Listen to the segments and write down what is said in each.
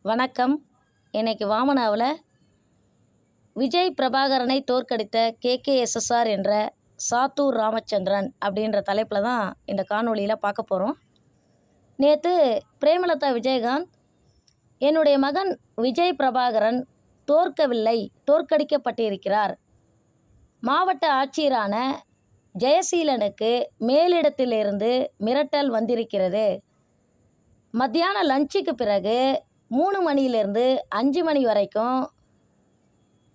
வணக்கம். இன்னைக்கு வாமனாவில் விஜய் பிரபாகரனை தோற்கடித்த கேகேஎஸ்எஸ்ஆர் என்ற சாத்தூர் ராமச்சந்திரன் அப்படின்ற தலைப்பில் தான் இந்த காணொளியில் பார்க்க போகிறோம். நேற்று பிரேமலதா விஜயகாந்த் என்னுடைய மகன் விஜய் பிரபாகரன் தோற்கவில்லை, தோற்கடிக்கப்பட்டிருக்கிறார். மாவட்ட ஆட்சியரான ஜெயசீலனுக்கு மேலிடத்திலிருந்து மிரட்டல் வந்திருக்கிறது. மத்தியான லஞ்சுக்கு பிறகு 3 மணியிலிருந்து 5 மணி வரைக்கும்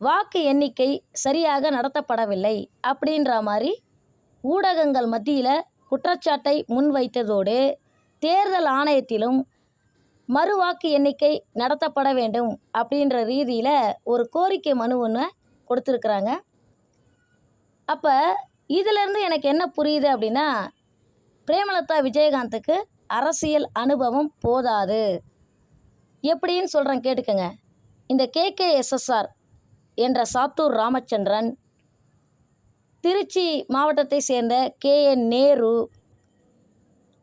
வாக்கு எண்ணிக்கை சரியாக நடத்தப்படவில்லை அப்படின்ற மாதிரி ஊடகங்கள் மத்தியில் குற்றச்சாட்டை முன்வைத்ததோடு தேர்தல் ஆணையத்திலும் மறுவாக்கு எண்ணிக்கை நடத்தப்பட வேண்டும் அப்படின்ற ரீதியில் ஒரு கோரிக்கை மனு ஒன்று கொடுத்துருக்குறாங்க. அப்போ இதிலேருந்து எனக்கு என்ன புரியுது அப்படின்னா, பிரேமலதா விஜயகாந்துக்கு அரசியல் அனுபவம் போதாது. எப்படின்னு சொல்கிறேன் கேட்டுக்கங்க. இந்த கேகேஎஸ்எஸ்ஆர் என்ற சாத்தூர் ராமச்சந்திரன், திருச்சி மாவட்டத்தை சேர்ந்த கேஎன் நேரு,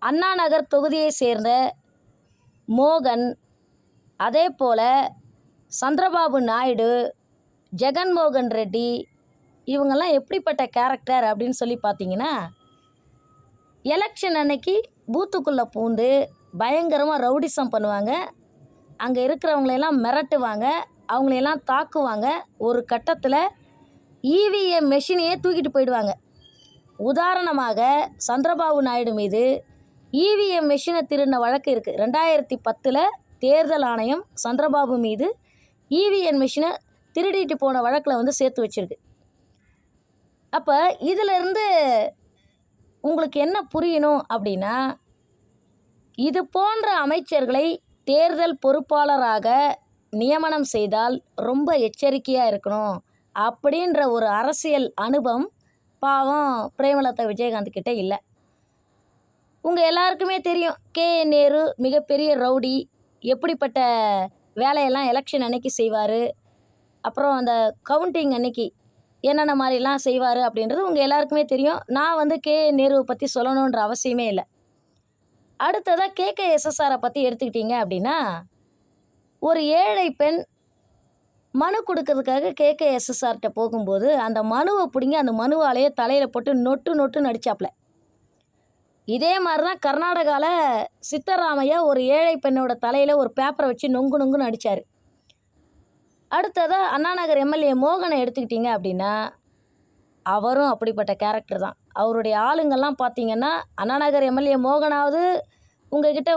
அண்ணா நகர் தொகுதியை சேர்ந்த மோகன், அதே போல் சந்திரபாபு நாயுடு, ஜெகன்மோகன் ரெட்டி, இவங்கெல்லாம் எப்படிப்பட்ட கேரக்டர் அப்படின்னு சொல்லி பார்த்தீங்கன்னா, எலெக்ஷன் அன்னைக்கு பூத்துக்குள்ளே பூந்து பயங்கரமாக ரவுடிசம் பண்ணுவாங்க. அங்கே இருக்கிறவங்களையெல்லாம் மிரட்டுவாங்க, அவங்களையெல்லாம் தாக்குவாங்க. ஒரு கட்டத்தில் இவிஎம் மெஷினையே தூக்கிட்டு போயிடுவாங்க. உதாரணமாக சந்திரபாபு நாயுடு மீது இவிஎம் மெஷினை திருடின வழக்கு இருக்குது. 2010 தேர்தல் ஆணையம் சந்திரபாபு மீது இவிஎம் மெஷினை திருடிட்டு போன வழக்கில் சேர்த்து வச்சுருக்கு. அப்போ இதிலிருந்து உங்களுக்கு என்ன புரியணும் அப்படின்னா, இது போன்ற அமைச்சர்களை தேர்தல் பொறுப்பாளராக நியமனம் செய்தால் ரொம்ப எச்சரிக்கையாக இருக்கணும் அப்படின்ற ஒரு அரசியல் அனுபவம் பாவம் பிரேமலதா விஜயகாந்த் கிட்ட இல்லை. உங்கள் எல்லாருக்குமே தெரியும், கேஎன் நேரு மிகப்பெரிய ரவுடி, எப்படிப்பட்ட வேலையெல்லாம் எலெக்ஷன் அன்னைக்கு செய்வார், அப்புறம் அந்த கவுண்டிங் அன்னைக்கு என்னென்ன மாதிரிலாம் செய்வார் அப்படின்றது உங்கள் எல்லாருக்குமே தெரியும். நான் கேஎன் நேருவை பற்றி சொல்லணுன்ற அவசியமே இல்லை. அடுத்ததாக கேகேஎஸ்எஸ்ஆரை பற்றி எடுத்துக்கிட்டிங்க அப்படின்னா, ஒரு ஏழை பெண் மனு கொடுக்கறதுக்காக கேகேஎஸ்எஸ்ஆர்கிட்ட போகும்போது அந்த மனுவை பிடிங்கி அந்த மனுவாலேயே தலையில் போட்டு நொட்டு அடித்தாப்புல. இதே மாதிரி தான் கர்நாடகாவில் சித்தராமையா ஒரு ஏழை பெண்ணோட தலையில் ஒரு பேப்பரை வச்சு நொங்குன்னு அடித்தார். அடுத்ததாக அண்ணாநகர் எம்எல்ஏ மோகனை எடுத்துக்கிட்டிங்க அப்படின்னா, அவரும் அப்படிப்பட்ட கேரக்டர் தான். அவருடைய ஆளுங்கள்லாம் பார்த்தீங்கன்னா, அண்ணாநகர் எம்எல்ஏ மோகனாவது உங்ககிட்ட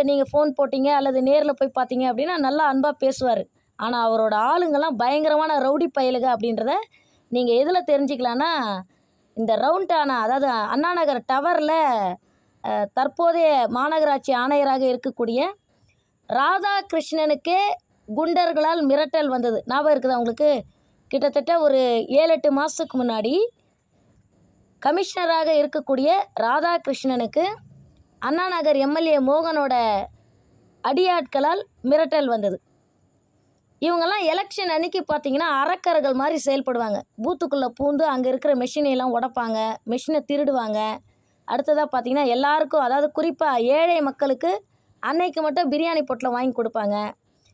நீங்கள் ஃபோன் போட்டிங்க அல்லது நேரில் போய் பார்த்தீங்க அப்படின்னா நல்லா அன்பாக பேசுவார். ஆனால் அவரோட ஆளுங்கள்லாம் பயங்கரமான ரவுடி பயலுக அப்படின்றத நீங்கள் எதில் தெரிஞ்சுக்கலான்னா, இந்த ரவுண்டானா, அதாவது அண்ணாநகர் டவரில் தற்போதைய மாநகராட்சி ஆணையராக இருக்கக்கூடிய ராதாகிருஷ்ணனுக்கே குண்டர்களால் மிரட்டல் வந்தது ஞாபகம் இருக்குதா உங்களுக்கு? கிட்டத்தட்ட ஒரு 7-8 மாதத்துக்கு முன்னாடி கமிஷனராக இருக்கக்கூடிய ராதாகிருஷ்ணனுக்கு அண்ணாநகர் எம்எல்ஏ மோகனோட அடியாட்களால் மிரட்டல் வந்தது. இவங்கெல்லாம் எலெக்ஷன் அன்னைக்கு பார்த்தீங்கன்னா அரக்கர்கள் மாதிரி செயல்படுவாங்க. பூத்துக்குள்ளே பூந்து அங்கே இருக்கிற மெஷினையெல்லாம் உடைப்பாங்க, மெஷினை திருடுவாங்க. அடுத்ததாக பார்த்தீங்கன்னா எல்லாருக்கும், அதாவது குறிப்பாக ஏழை மக்களுக்கு அன்னைக்கு மட்டும் பிரியாணி பொட்டில் வாங்கி கொடுப்பாங்க.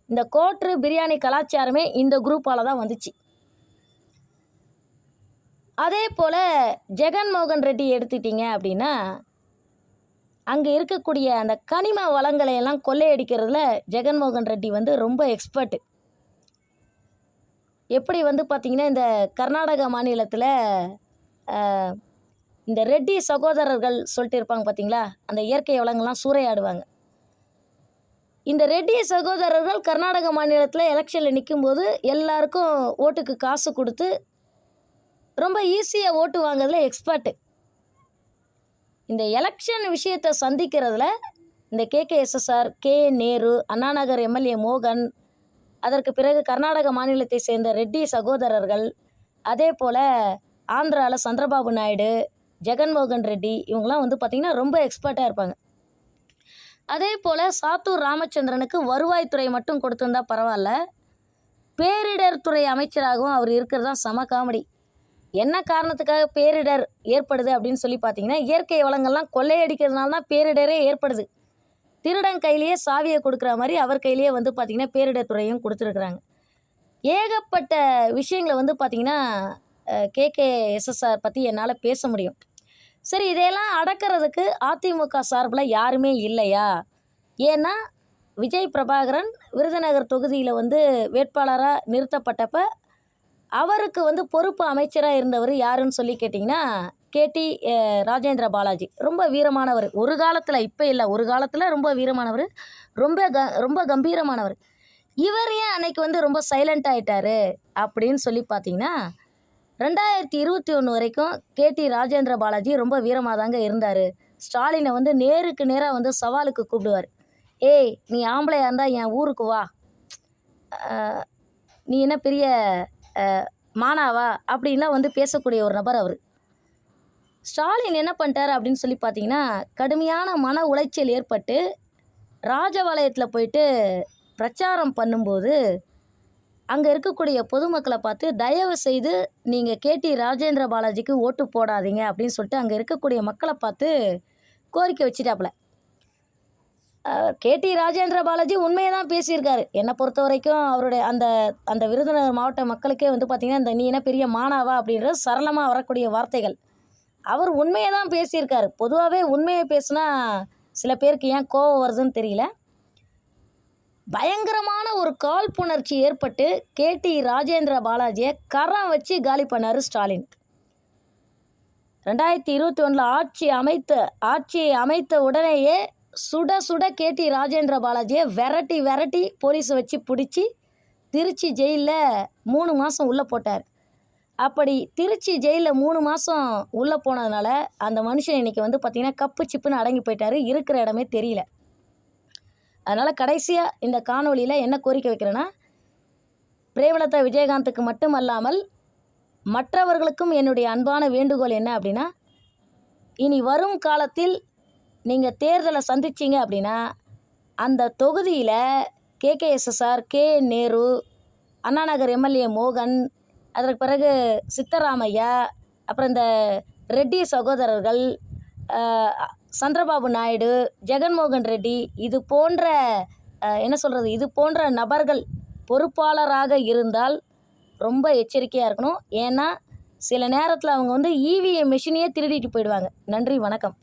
இந்த கோட்ரு பிரியாணி கலாச்சாரமே இந்த குரூப்பால் தான் வந்துச்சு. அதே போல் ஜெகன்மோகன் ரெட்டி எடுத்துட்டிங்க அப்படின்னா, அங்கே இருக்கக்கூடிய அந்த கனிம வளங்களை எல்லாம் கொள்ளையடிக்கிறதுல ஜெகன்மோகன் ரெட்டி ரொம்ப எக்ஸ்பர்ட்டு. எப்படி பார்த்திங்கன்னா, இந்த கர்நாடகா மாநிலத்தில் இந்த ரெட்டி சகோதரர்கள் சொல்லிட்டு இருப்பாங்க பார்த்தீங்களா, அந்த இயற்கை வளங்கள்லாம் சூறையாடுவாங்க. இந்த ரெட்டி சகோதரர்கள் கர்நாடக மாநிலத்தில் எலெக்ஷனில் நிற்கும்போது எல்லாருக்கும் ஓட்டுக்கு காசு கொடுத்து ரொம்ப ஈஸியாக ஓட்டு வாங்குறதுல எக்ஸ்பர்ட்டு. இந்த எலெக்ஷன் விஷயத்தை சந்திக்கிறதுல இந்த கேகேஎஸ்எஸ்ஆர், கேஎன் நேரு, அண்ணாநகர் எம்எல்ஏ மோகன், அதற்கு பிறகு கர்நாடக மாநிலத்தை சேர்ந்த ரெட்டி சகோதரர்கள், அதே போல் ஆந்திராவில் சந்திரபாபு நாயுடு, ஜெகன்மோகன் ரெட்டி, இவங்களாம் பார்த்திங்கன்னா ரொம்ப எக்ஸ்பர்ட்டாக இருப்பாங்க. அதே போல் சாத்தூர் ராமச்சந்திரனுக்கு வருவாய்த்துறை மட்டும் கொடுத்துருந்தா பரவாயில்ல, பேரிடர் துறை அமைச்சராகவும் அவர் இருக்கிறது தான் செம காமெடி. என்ன காரணத்துக்காக பேரிடர் ஏற்படுது அப்படின்னு சொல்லி பார்த்தீங்கன்னா, இயற்கை வளங்கள்லாம் கொள்ளையடிக்கிறதுனால தான் பேரிடரே ஏற்படுது. திருடன் கையிலேயே சாவியை கொடுக்குற மாதிரி அவர் கையிலேயே வந்து பார்த்திங்கன்னா பேரிடர் கொடுத்துருக்குறாங்க. ஏகப்பட்ட விஷயங்களை வந்து பார்த்திங்கன்னா கேகேஎஸ்எஸ்ஆர் பற்றி என்னால் பேச முடியும். சரி, இதையெல்லாம் அடக்கிறதுக்கு அதிமுக சார்பில் யாருமே இல்லையா? ஏன்னா விஜய் பிரபாகரன் விருதுநகர் தொகுதியில் வந்து வேட்பாளராக நிறுத்தப்பட்டப்ப அவருக்கு வந்து பொறுப்பு அமைச்சராக இருந்தவர் யாருன்னு சொல்லி கேட்டிங்கன்னா கேடி ராஜேந்திர பாலாஜி. ரொம்ப வீரமானவர் ஒரு காலத்தில், இப்போ இல்லை, ஒரு காலத்தில் ரொம்ப வீரமானவர், ரொம்ப கம்பீரமானவர். இவர் ஏன் அன்னைக்கு வந்து ரொம்ப சைலண்ட் ஆகிட்டார் அப்படின்னு சொல்லி பார்த்தீங்கன்னா 2021 வரைக்கும் கேடி ராஜேந்திர பாலாஜி ரொம்ப வீரமாக தாங்க இருந்தார். ஸ்டாலினை வந்து நேருக்கு நேராக வந்து சவாலுக்கு கூப்பிடுவார். ஏய், நீ ஆம்பளையாக இருந்தால் என் ஊருக்கு வா, நீ என்ன பெரிய மானாவா அப்படின்லாம் வந்து பேசக்கூடிய ஒரு நபர் அவர். ஸ்டாலின் என்ன பண்ணிட்டார் அப்படின்னு சொல்லி பார்த்தீங்கன்னா கடுமையான மன உளைச்சல் ஏற்பட்டு ராஜபாளையத்தில் போயிட்டு பிரச்சாரம் பண்ணும்போது அங்கே இருக்கக்கூடிய பொதுமக்களை பார்த்து தயவு செய்து நீங்கள் கேடி ராஜேந்திர பாலாஜிக்கு ஓட்டு போடாதீங்க அப்படின்னு சொல்லிட்டு அங்கே இருக்கக்கூடிய மக்களை பார்த்து கோரிக்கை வச்சுட்டாப்புல. கேடி ராஜேந்திர பாலாஜி உண்மையை தான் பேசியிருக்காரு. என்னை பொறுத்த வரைக்கும் அவருடைய அந்த விருதுநகர் மாவட்ட மக்களுக்கே வந்து பார்த்திங்கன்னா இந்த நீ என்ன பெரிய மானாவா அப்படின்றது சரளமாக வரக்கூடிய வார்த்தைகள். அவர் உண்மையை தான் பேசியிருக்காரு. பொதுவாகவே உண்மையை பேசுனா சில பேருக்கு ஏன் கோபம் வருதுன்னு தெரியல. பயங்கரமான ஒரு காழ்ப்புணர்ச்சி ஏற்பட்டு கேடி ராஜேந்திர பாலாஜியை கரம் வச்சு காலி பண்ணார் ஸ்டாலின். 2021 ஆட்சியை அமைத்த உடனேயே சுட சுட கேடி ராஜேந்திர பாலாஜியை விரட்டி போலீஸை வச்சு பிடிச்சி திருச்சி ஜெயிலில் 3 மாதம் உள்ளே போட்டார். அப்படி திருச்சி ஜெயிலில் 3 மாதம் உள்ளே போனதுனால அந்த மனுஷன் இன்றைக்கி வந்து பார்த்திங்கன்னா கப்பு சிப்புன்னு அடங்கி போயிட்டார். இருக்கிற இடமே தெரியல. அதனால் கடைசியாக இந்த காணொலியில் என்ன கோரிக்கை வைக்கிறேன்னா, பிரேமலதா விஜயகாந்துக்கு மட்டும் அல்லாமல் மற்றவர்களுக்கும் என்னுடைய அன்பான வேண்டுகோள் என்ன அப்படின்னா, இனி வரும் காலத்தில் நீங்கள் தேர்தலை சந்திச்சிங்க அப்படின்னா அந்த தொகுதியில் கேகேஎஸ்எஸ்ஆர், நேரு, அண்ணாநகர் எம்எல்ஏ மோகன், அதற்கு பிறகு சித்தராமையா, அப்புறம் இந்த ரெட்டி சகோதரர்கள், சந்திரபாபு நாயுடு, ஜெகன்மோகன் ரெட்டி, இது போன்ற நபர்கள் பொறுப்பாளராக இருந்தால் ரொம்ப எச்சரிக்கையாக இருக்கணும். ஏன்னா சில நேரத்தில் அவங்க வந்து இவிஎம் மிஷினையே திருடிட்டு போயிடுவாங்க. நன்றி, வணக்கம்.